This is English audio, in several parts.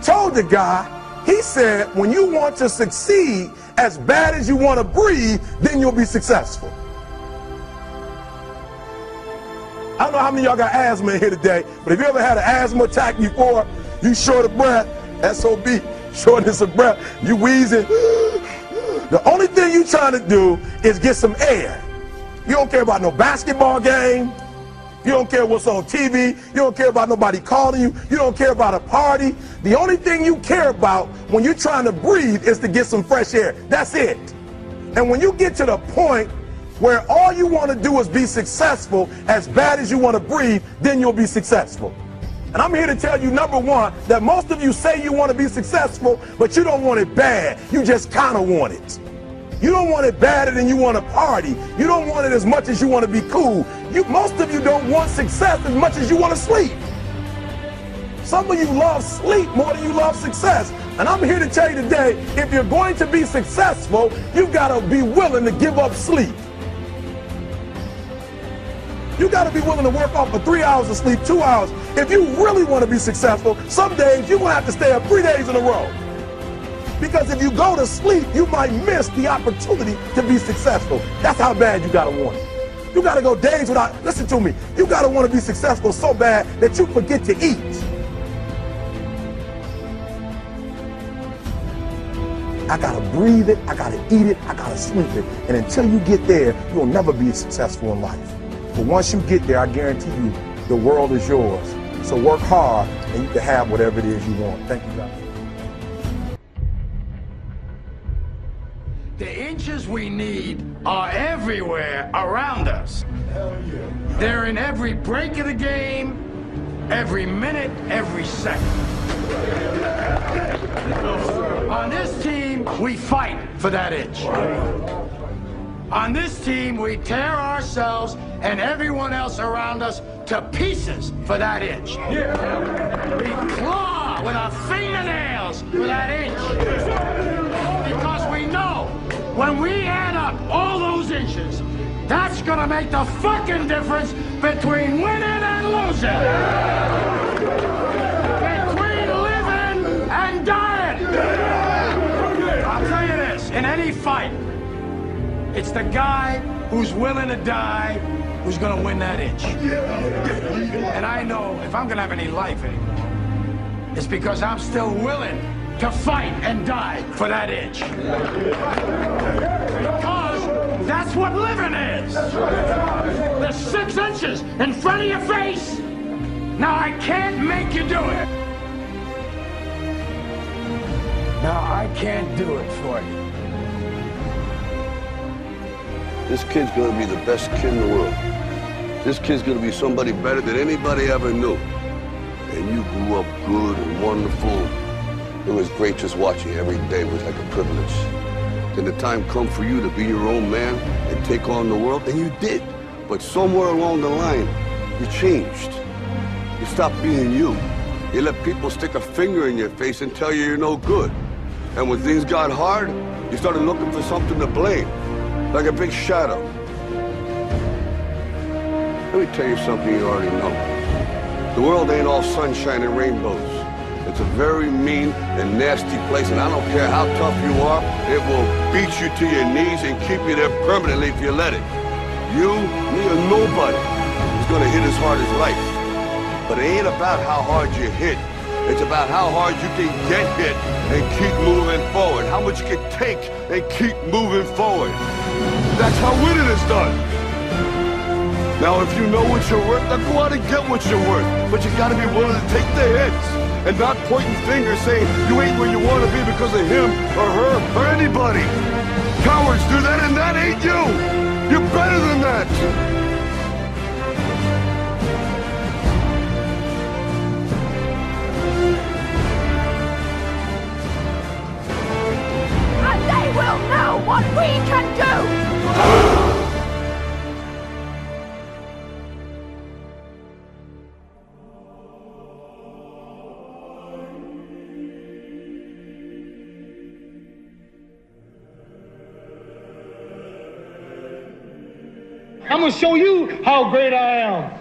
told the guy, he said, when you want to succeed as bad as you want to breathe, then you'll be successful. I don't know how many of y'all got asthma in here today, but if you ever had an asthma attack before, you short of breath, SOB, shortness of breath, you wheezing. The only thing you trying to do is get some air. You don't care about no basketball game. You don't care what's on TV. You don't care about nobody calling you. You don't care about a party. The only thing you care about when you're trying to breathe is to get some fresh air. That's it. And when you get to the point where all you want to do is be successful as bad as you want to breathe, then you'll be successful. And I'm here to tell you, number one, that most of you say you want to be successful, but you don't want it bad. You just kind of want it. You don't want it badder than you want to party. You don't want it as much as you want to be cool. Most of you don't want success as much as you want to sleep. Some of you love sleep more than you love success. And I'm here to tell you today, if you're going to be successful, you've got to be willing to give up sleep. You got to be willing to work off for 3 hours of sleep, 2 hours. If you really want to be successful, some days you're going to have to stay up 3 days in a row. Because if you go to sleep, you might miss the opportunity to be successful. That's how bad you got to want it. You got to go days without, listen to me, you got to want to be successful so bad that you forget to eat. I got to breathe it, I got to eat it, I got to sleep it. And until you get there, you'll never be successful in life. But once you get there, I guarantee you, the world is yours. So work hard and you can have whatever it is you want. Thank you, guys. The inches we need are everywhere around us. Hell yeah. They're in every break of the game, every minute, every second. On this team, we fight for that inch. On this team, we tear ourselves and everyone else around us to pieces for that inch. We claw with our fingernails for that inch. Because we know when we add up all those inches, that's gonna make the fucking difference between winning and losing. Between living and dying. I'll tell you this, in any fight, it's the guy who's willing to die who's gonna win that inch. And I know if I'm gonna have any life anymore, it's because I'm still willing to fight and die for that inch. Because that's what living is. The 6 inches in front of your face. Now I can't make you do it. Now I can't do it for you. This kid's gonna be the best kid in the world. This kid's gonna be somebody better than anybody ever knew. And you grew up good and wonderful. It was great just watching every day. It was like a privilege. Then the time come for you to be your own man and take on the world, and you did. But somewhere along the line, you changed. You stopped being you. You let people stick a finger in your face and tell you you're no good. And when things got hard, you started looking for something to blame, like a big shadow. Let me tell you something you already know. The world ain't all sunshine and rainbows. It's a very mean and nasty place, and I don't care how tough you are, it will beat you to your knees and keep you there permanently if you let it. You, me, or nobody is gonna hit as hard as life. But it ain't about how hard you hit. It's about how hard you can get hit and keep moving forward. How much you can take and keep moving forward. That's how winning is done. Now, if you know what you're worth, then go out and get what you're worth. But you gotta be willing to take the hits. And not pointing fingers saying you ain't where you want to be because of him or her or anybody. Cowards do that, and that ain't you. You're better than that. And they will know what we can do. I'm gonna show you how great I am.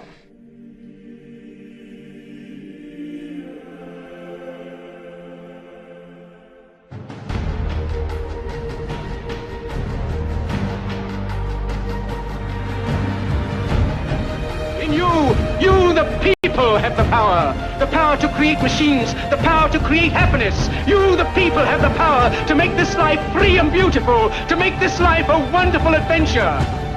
the people have the power to create machines, the power to create happiness. You, the people, have the power to make this life free and beautiful, to make this life a wonderful adventure.